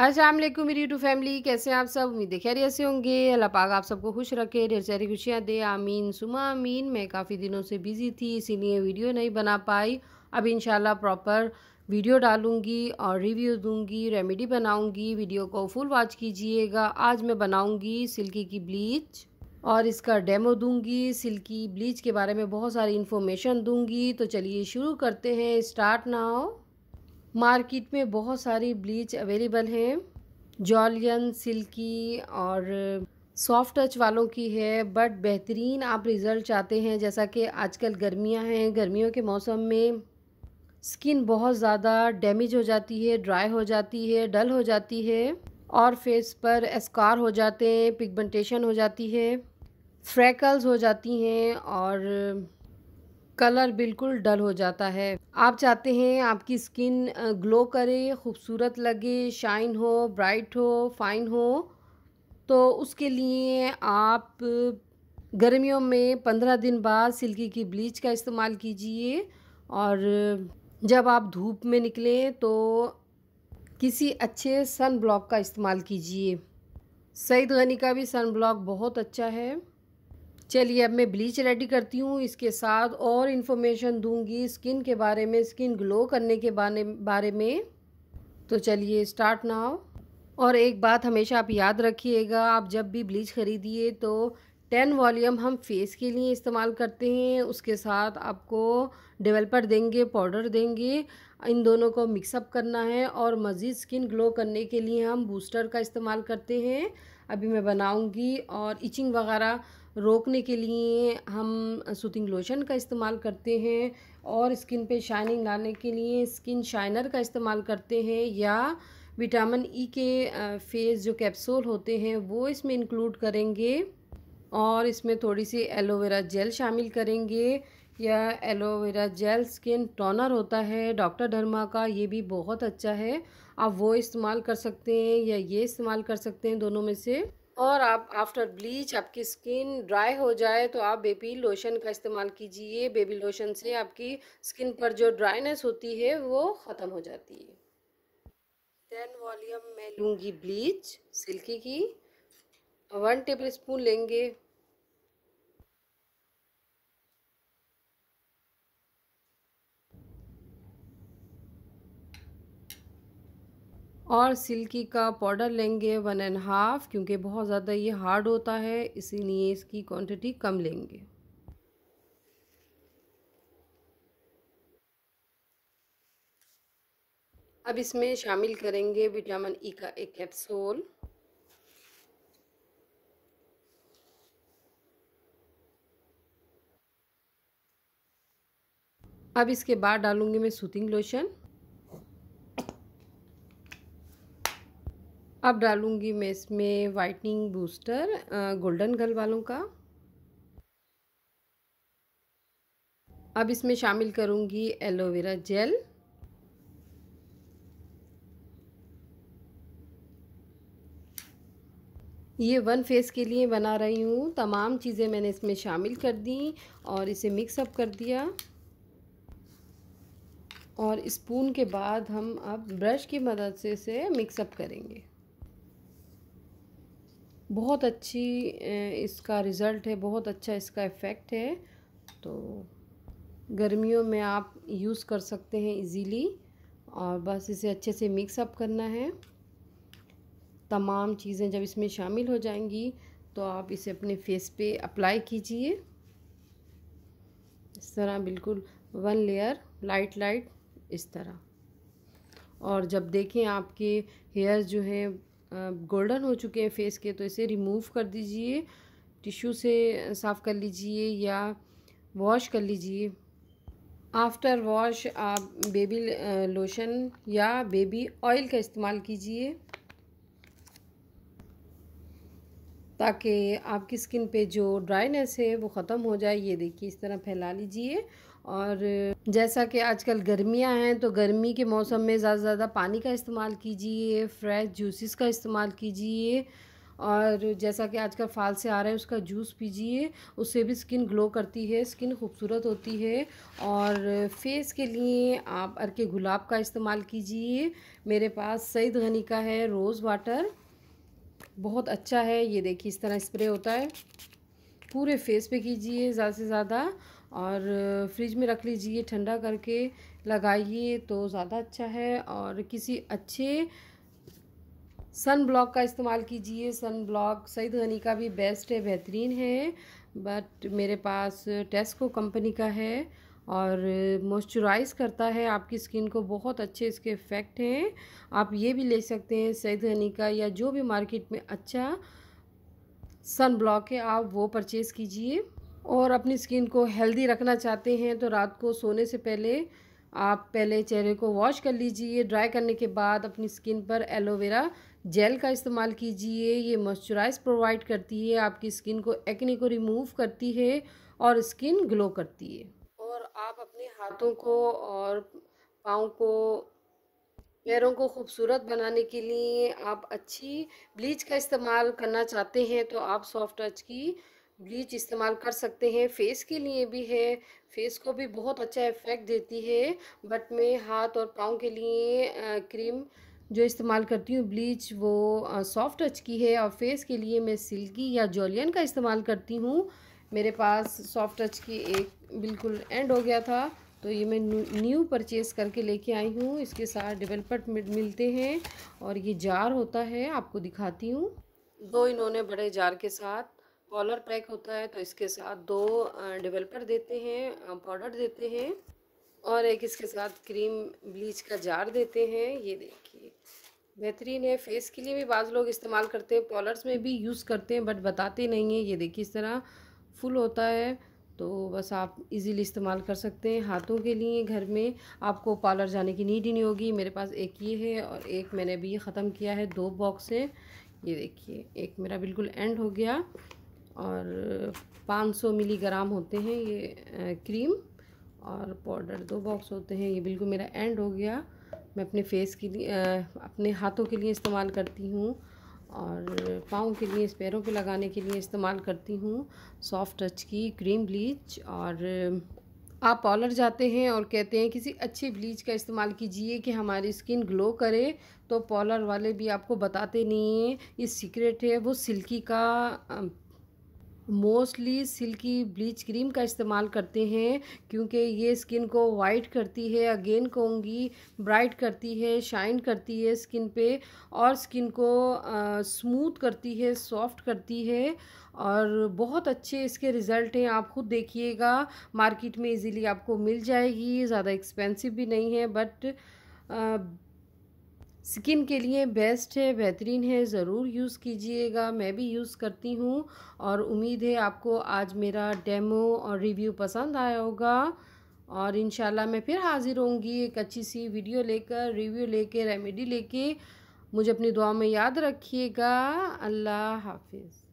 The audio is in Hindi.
अस्सलाम वालेकुम मेरी यूट्यूब फैमिली, कैसे हैं आप सब। उम्मीद है खैरियत से होंगे। अल्लाह पाक आप सबको खुश रखे, ढेर सारी खुशियाँ दे, आमीन सुमा आमीन। मैं काफ़ी दिनों से बिज़ी थी, इसीलिए वीडियो नहीं बना पाई। अब इंशाल्लाह प्रॉपर वीडियो डालूंगी और रिव्यू दूंगी, रेमेडी बनाऊंगी। वीडियो को फुल वॉच कीजिएगा। आज मैं बनाऊंगी सिल्की की ब्लीच और इसका डेमो दूंगी। सिल्की ब्लीच के बारे में बहुत सारी इन्फॉर्मेशन दूंगी। तो चलिए शुरू करते हैं, स्टार्ट नाउ। मार्केट में बहुत सारी ब्लीच अवेलेबल हैं, जॉलियन, सिल्की और सॉफ्ट टच वालों की है। बट बेहतरीन आप रिज़ल्ट चाहते हैं, जैसा कि आजकल गर्मियां हैं, गर्मियों के मौसम में स्किन बहुत ज़्यादा डैमेज हो जाती है, ड्राई हो जाती है, डल हो जाती है और फेस पर स्कार हो जाते हैं, पिगमेंटेशन हो जाती है, फ्रैकल्स हो जाती हैं और कलर बिल्कुल डल हो जाता है। आप चाहते हैं आपकी स्किन ग्लो करे, खूबसूरत लगे, शाइन हो, ब्राइट हो, फाइन हो। तो उसके लिए आप गर्मियों में 15 दिन बाद सिल्की की ब्लीच का इस्तेमाल कीजिए। और जब आप धूप में निकलें तो किसी अच्छे सन ब्लॉक का इस्तेमाल कीजिए। सईद गनी का भी सन ब्लॉक बहुत अच्छा है। चलिए अब मैं ब्लीच रेडी करती हूँ, इसके साथ और इन्फॉर्मेशन दूंगी स्किन के बारे में, स्किन ग्लो करने के बारे में। तो चलिए स्टार्ट नाउ। और एक बात हमेशा आप याद रखिएगा, आप जब भी ब्लीच ख़रीदिए तो 10 वॉल्यूम हम फेस के लिए इस्तेमाल करते हैं, उसके साथ आपको डेवलपर देंगे, पाउडर देंगे। इन दोनों को मिक्सअप करना है और मज़ीद स्किन ग्लो करने के लिए हम बूस्टर का इस्तेमाल करते हैं। अभी मैं बनाऊंगी। और इचिंग वगैरह रोकने के लिए हम सूथिंग लोशन का इस्तेमाल करते हैं और स्किन पे शाइनिंग लाने के लिए स्किन शाइनर का इस्तेमाल करते हैं, या विटामिन ई के फेस जो कैप्सूल होते हैं वो इसमें इंक्लूड करेंगे। और इसमें थोड़ी सी एलोवेरा जेल शामिल करेंगे, या एलोवेरा जेल स्किन टोनर होता है डॉक्टर धर्मा का, ये भी बहुत अच्छा है। आप वो इस्तेमाल कर सकते हैं या ये इस्तेमाल कर सकते हैं, दोनों में से। और आप आफ्टर ब्लीच आपकी स्किन ड्राई हो जाए तो आप बेबी लोशन का इस्तेमाल कीजिए। बेबी लोशन से आपकी स्किन पर जो ड्राइनेस होती है वो ख़त्म हो जाती है। 10 वॉल्यूम में लूँगी ब्लीच सिल्की की, 1 टेबल स्पून लेंगे। और सिल्की का पाउडर लेंगे 1.5, क्योंकि बहुत ज़्यादा ये हार्ड होता है, इसीलिए इसकी क्वांटिटी कम लेंगे। अब इसमें शामिल करेंगे विटामिन ई का एक कैप्सूल। अब इसके बाद डालूंगी मैं सूथिंग लोशन। अब डालूंगी मैं इसमें वाइटनिंग बूस्टर गोल्डन गर्ल वालों का। अब इसमें शामिल करूंगी एलोवेरा जेल। ये 1 फेस के लिए बना रही हूँ। तमाम चीज़ें मैंने इसमें शामिल कर दी और इसे मिक्सअप कर दिया। और स्पून के बाद हम अब ब्रश की मदद से इसे मिक्सअप करेंगे। बहुत अच्छी इसका रिज़ल्ट है, बहुत अच्छा इसका इफ़ेक्ट है। तो गर्मियों में आप यूज़ कर सकते हैं इजीली। और बस इसे अच्छे से मिक्सअप करना है। तमाम चीज़ें जब इसमें शामिल हो जाएंगी तो आप इसे अपने फेस पे अप्लाई कीजिए, इस तरह बिल्कुल 1 लेयर लाइट लाइट इस तरह। और जब देखें आपके हेयर जो हैं गोल्डन हो चुके हैं फेस के, तो इसे रिमूव कर दीजिए, टिश्यू से साफ़ कर लीजिए या वॉश कर लीजिए। आफ्टर वॉश आप बेबी लोशन या बेबी ऑयल का इस्तेमाल कीजिए, ताकि आपकी स्किन पे जो ड्राइनेस है वो ख़त्म हो जाए। ये देखिए इस तरह फैला लीजिए। और जैसा कि आजकल गर्मियां हैं तो गर्मी के मौसम में ज़्यादा से ज़्यादा पानी का इस्तेमाल कीजिए, फ्रेश जूसेस का इस्तेमाल कीजिए। और जैसा कि आजकल फाल से आ रहा है उसका जूस पीजिए, उससे भी स्किन ग्लो करती है, स्किन खूबसूरत होती है। और फेस के लिए आप अर्के गुलाब का इस्तेमाल कीजिए। मेरे पास सईद गनी का है रोज़ वाटर, बहुत अच्छा है। ये देखिए इस तरह स्प्रे होता है, पूरे फेस पे कीजिए ज़्यादा से ज़्यादा, और फ्रिज में रख लीजिए, ठंडा करके लगाइए तो ज़्यादा अच्छा है। और किसी अच्छे सन ब्लॉक का इस्तेमाल कीजिए। सन ब्लॉक सईद गनी का भी बेस्ट है, बेहतरीन है, बट मेरे पास टेस्को कंपनी का है और मॉइस्चराइज़ करता है आपकी स्किन को, बहुत अच्छे इसके इफ़ेक्ट हैं। आप ये भी ले सकते हैं सईद गनी का, या जो भी मार्केट में अच्छा सन ब्लॉक है आप वो परचेज़ कीजिए। और अपनी स्किन को हेल्दी रखना चाहते हैं तो रात को सोने से पहले आप पहले चेहरे को वॉश कर लीजिए। ड्राई करने के बाद अपनी स्किन पर एलोवेरा जेल का इस्तेमाल कीजिए। ये मॉइस्चराइज प्रोवाइड करती है, आपकी स्किन को एक्ने को रिमूव करती है और स्किन ग्लो करती है। और आप अपने हाथों को और पाँव को, पैरों को खूबसूरत बनाने के लिए आप अच्छी ब्लीच का इस्तेमाल करना चाहते हैं तो आप सॉफ्ट टच की ब्लीच इस्तेमाल कर सकते हैं। फेस के लिए भी है, फेस को भी बहुत अच्छा इफेक्ट देती है। बट मैं हाथ और पाँव के लिए क्रीम जो इस्तेमाल करती हूँ ब्लीच, वो सॉफ्ट टच की है। और फेस के लिए मैं सिल्की या जॉलियन का इस्तेमाल करती हूँ। मेरे पास सॉफ्ट टच की एक बिल्कुल एंड हो गया था, तो ये मैं न्यू परचेज़ करके लेके आई हूँ। इसके साथ डेवलपर मिलते हैं और ये जार होता है, आपको दिखाती हूँ। दो इन्होंने बड़े जार के साथ कॉलर पैक होता है, तो इसके साथ दो डेवलपर देते हैं, पाउडर देते हैं, और एक इसके साथ क्रीम ब्लीच का जार देते हैं। ये देखिए बेहतरीन है। फेस के लिए भी बाज़ लोग इस्तेमाल करते हैं, पार्लर्स में भी यूज़ करते हैं, बट बताते नहीं हैं। ये देखिए इस तरह फुल होता है, तो बस आप इजीली इस्तेमाल कर सकते हैं। हाथों के लिए घर में आपको पार्लर जाने की नीड ही नहीं होगी। मेरे पास एक ये है और एक मैंने अभी ख़त्म किया है, 2 बॉक्स है। ये देखिए एक मेरा बिल्कुल एंड हो गया, और 500 मिलीग्राम होते हैं ये क्रीम, और पाउडर 2 बॉक्स होते हैं। ये बिल्कुल मेरा एंड हो गया। मैं अपने फेस के लिए अपने हाथों के लिए इस्तेमाल करती हूँ, और पाँव के लिए, पैरों पे लगाने के लिए इस्तेमाल करती हूँ सॉफ्ट टच की क्रीम ब्लीच। और आप पार्लर जाते हैं और कहते हैं किसी अच्छी ब्लीच का इस्तेमाल कीजिए कि हमारी स्किन ग्लो करे, तो पार्लर वाले भी आपको बताते नहीं हैं। ये सीक्रेट है, वो सिल्की का मोस्टली सिल्की ब्लीच क्रीम का इस्तेमाल करते हैं, क्योंकि ये स्किन को वाइट करती है, अगेन कहूँगी ब्राइट करती है, शाइन करती है स्किन पे, और स्किन को स्मूथ करती है, सॉफ्ट करती है, और बहुत अच्छे इसके रिज़ल्ट हैं। आप खुद देखिएगा, मार्केट में इजीली आपको मिल जाएगी, ज़्यादा एक्सपेंसिव भी नहीं है, बट स्किन के लिए बेस्ट है, बेहतरीन है, ज़रूर यूज़ कीजिएगा। मैं भी यूज़ करती हूँ, और उम्मीद है आपको आज मेरा डेमो और रिव्यू पसंद आया होगा। और इंशाल्लाह मैं फिर हाज़िर होंगी एक अच्छी सी वीडियो लेकर, रिव्यू लेकर, रेमेडी लेके। मुझे अपनी दुआ में याद रखिएगा। अल्लाह हाफिज़।